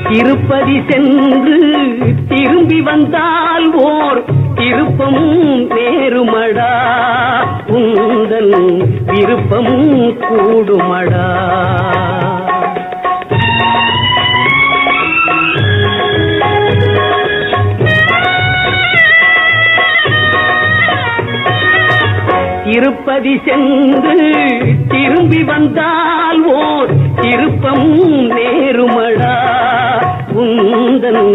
திருப்பதி சென்று திரும்பி வந்தால் ஓர் திருப்பமும் நேருமடா, உந்தன் விருப்பமும் கூடுமடா. திருப்பதி சென்று திரும்பி வந்தால் ஓர் திருப்பமும் நேருமடா, உந்தன்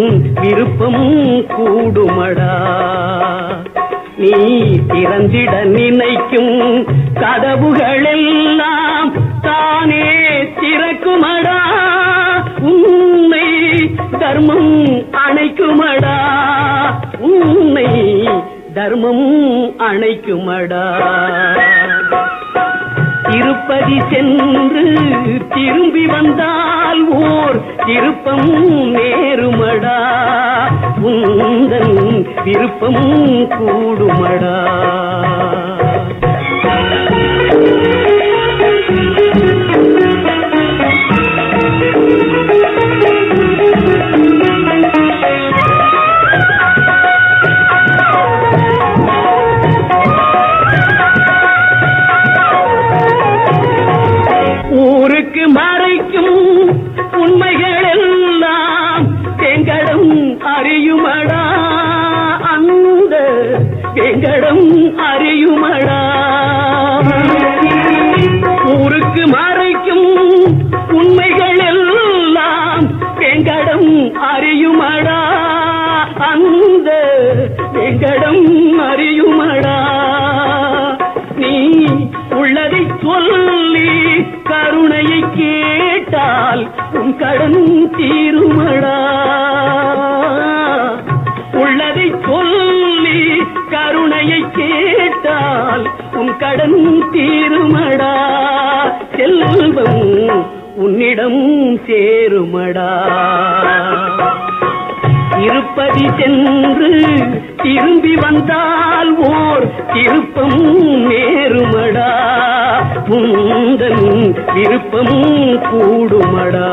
விருப்பமும் கூடுமடா. நீ திறந்திட நினைக்கும் கதவுகளெல்லாம் தானே திறக்குமடா, உன்னை தர்மம் அணைக்குமடா, உன்னை தர்மம் அணைக்குமடா. திருப்பதி சென்று திரும்பி வந்தால் ஓர் திருப்பம் நேருமடா, உந்தன் விருப்பம் கூடுமடா. ஊருக்கு மறைக்கும் உண்மைகள் எல்லாம் எங்கடம் அறியுமடா, அந்த எங்கடம் அறியுமடா. ஊருக்கு மறைக்கும் உண்மைகள் எல்லாம் எங்கடம் அறியுமடா, அந்த எங்கடம் அறியுமடா. நீ உள்ளதை சொல்லி கருணையை கேட்டால் உன் கடன் தீருமடா, உள்ளதை சொல்லி கருணையை கேட்டால் உன் கடன் தீருமடா. செல்வம் உன்னிடம் சேருமடா. திருப்பதி சென்று திரும்பி வந்தால் ஓர் திருப்பம் நேருமடா, உந்தன் விருப்பம் கூடுமடா.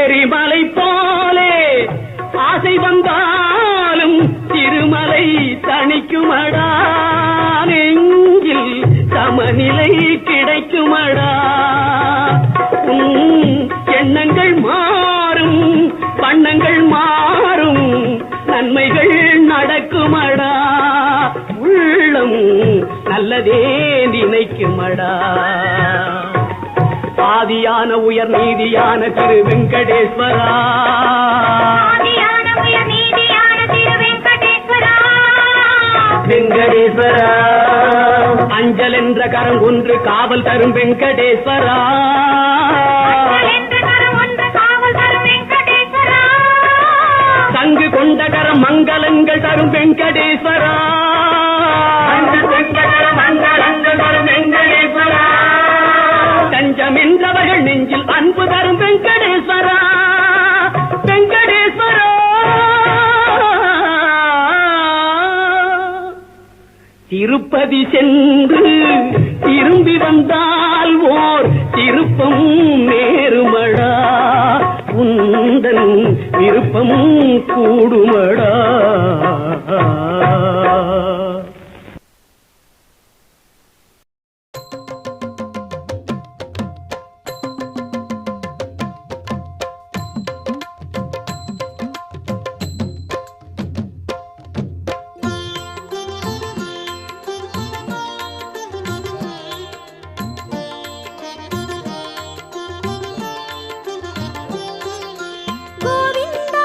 எரிமலை போலே ஆசை வந்தாலும் திருமலை தணிக்குமடா, நெஞ்சில் சமநிலை கிடைக்குமடா. எண்ணங்கள் மாறும் வண்ணங்கள் மாறும் நன்மைகள் நடக்குமடா, உள்ளம் நல்லதே நினைக்குமடா. ஆதியான உயர் நீதியான திரு வெங்கடேஸ்வரா, வெங்கடேஸ்வரா, அஞ்சல் என்ற கரம் ஒன்று காவல் தரும் வெங்கடேஸ்வரா, சங்கு கொண்ட கரம் மங்களங்கள் தரும் வெங்கடேஸ்வரா, மங்களங்கள் தரும் வெங்கடேஸ்வரா, தஞ்சம் என்றவர்கள் நெஞ்சில் அன்பு தரும் வெங்கடேஸ்வரா, வெங்கடேஸ்வரா. திருப்பதி சென்று திரும்பி வந்தால் ஓர் திருப்பம் நேருமடா, உந்தன் விருப்பம் கூடுமடா. கோவிந்தா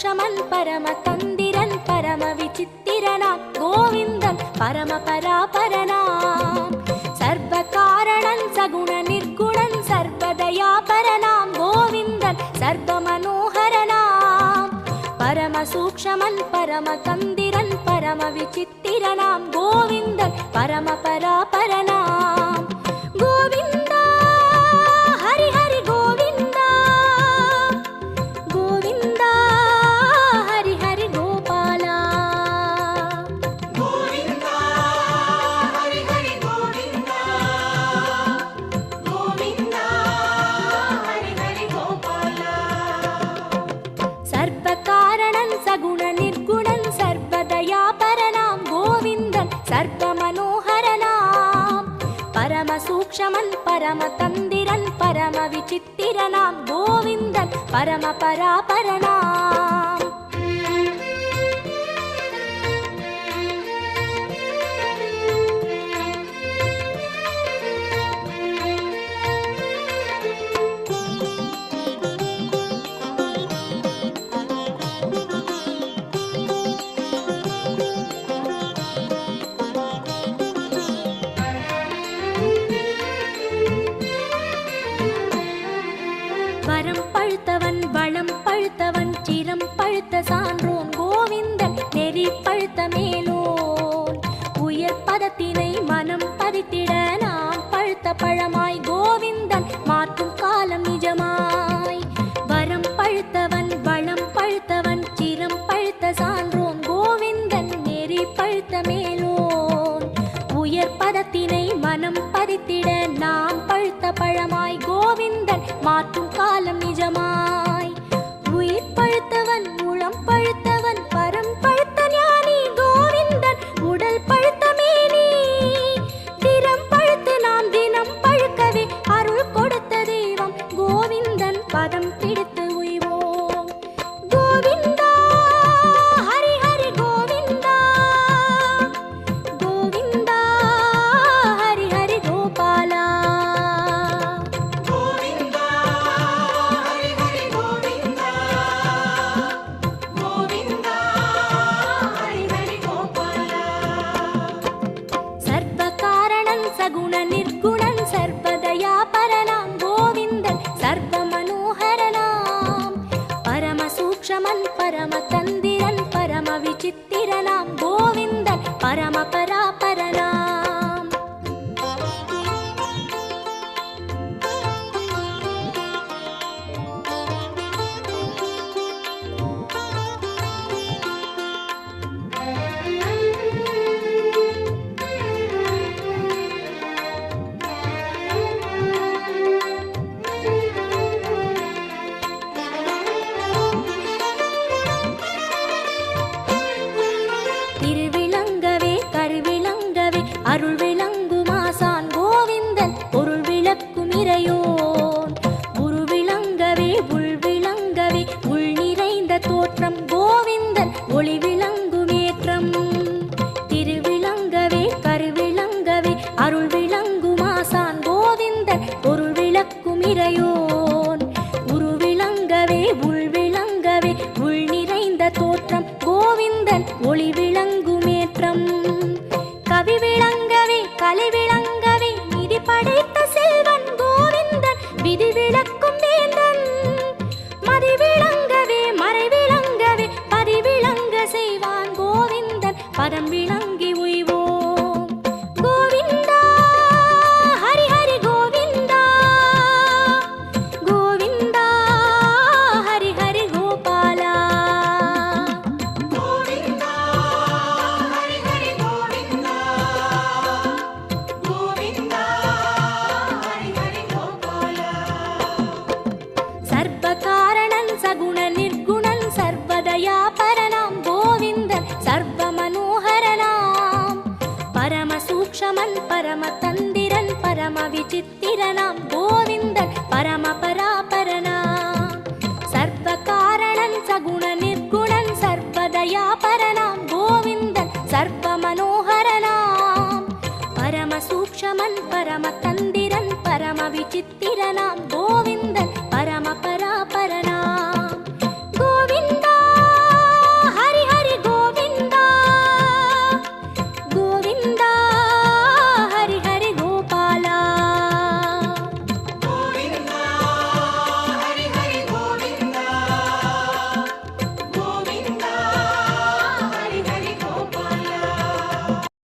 சூக்ஷமன் பரம தந்திரன் பரம விசித்திரனாம் கோவிந்தன் பரம பராபரனாம் சர்வ காரணன் சகுண நிர்குணன் சர்வதயாபரனாம் கோவிந்தன் சர்வ மனோகரனாம் பரம சூக்ஷமன் பரம தந்திரன் பரம விசித்திரனாம் கோவிந்தன் பரம பராபரனாம் கோவிந்தா ஹரி ஹரி கோவிந்தா கோவிந்தா ஹரி ஹரி கோபாலா கோவிந்தா ஹரி ஹரி கோவிந்தா கோவிந்தா ஹரி ஹரி கோபாலா சர்வ காரணன் சகுண நிர்குணன் சர்வதயாபரனாம் கோவிந்தன் சர்வ மனோகரனாம் பரம சூக்ஷமன் பரம தந்திரன் பரம விசித்திரனாம் கோவிந்தன் பரம பராபரனாம் வரம் பழுத்தவன் வளம் பழுத்தவன் சிரம் பழுத்த சான்றோன் கோவிந்தன் நெறி பழுத்த மேலோன் உயர் பதத்தினை மனம் பதித்திட நாம் பழுத்த பழமாய் கோவிந்தன் மாற்றும் காலம் நிஜமாய் வரம் பழுத்தவன் வளம் பழுத்தவன் சிரம் பழுத்த சான்றோன் கோவிந்தன் நெறி பழுத்த மேலோன் உயர் பதத்தினை மனம் பதித்திட நாம் பழுத்த பழமாய் கோவிந்தன் மாற்றும் காலம் நிஜமாய் உயிர் பழுத்தவன் உளம் பழுத்தவன் பரம் பழுத்த ஞானி கோவிந்தன் உடல் பழுத்த மேனி திறம் பழுத்து நாம் தினம் பழுக்கவே அருள் கொடுத்த தெய்வம் கோவிந்தன் பதம் பிடித்து உய்வோம் கோவிந்தா ஹரி ஹரி கோவிந்தா கோவிந்தா ஹரி ஹரி கோபாலா கோவிந்தா ஹரி ஹரி கோவிந்தா கோவிந்தா ஹரி ஹரி கோபாலா சர்வ காரணன் சகுண நிர்குணன் சர்வதயாபரனாம் கோவிந்தன் சர்வ மனோகரனாம் பரம சூக்ஷமன் பரம தந்திரன் பரம விசித்திரனாம் கோவிந்தன் பரம பராபரனாம் திருவிளங்கவே கருவிளங்கவே அருள் விளங்குமாசான் கோவிந்தன் பொருள் விளக்கும் இறையோன் உரு விளங்கவே உள் விளங்கவே உள் நிறைந்த தோற்றம் கோவிந்தன் ஒளி விளங்கும் ஏற்றம் திருவிளங்கவே கருவிளங்கவே அருள் விளங்குமாசான் கோவிந்தன் பொருள் விளக்கும் இறையோன் உரு விளங்கவே உள் விளங்கவே உள் நிறைந்த தோற்றம்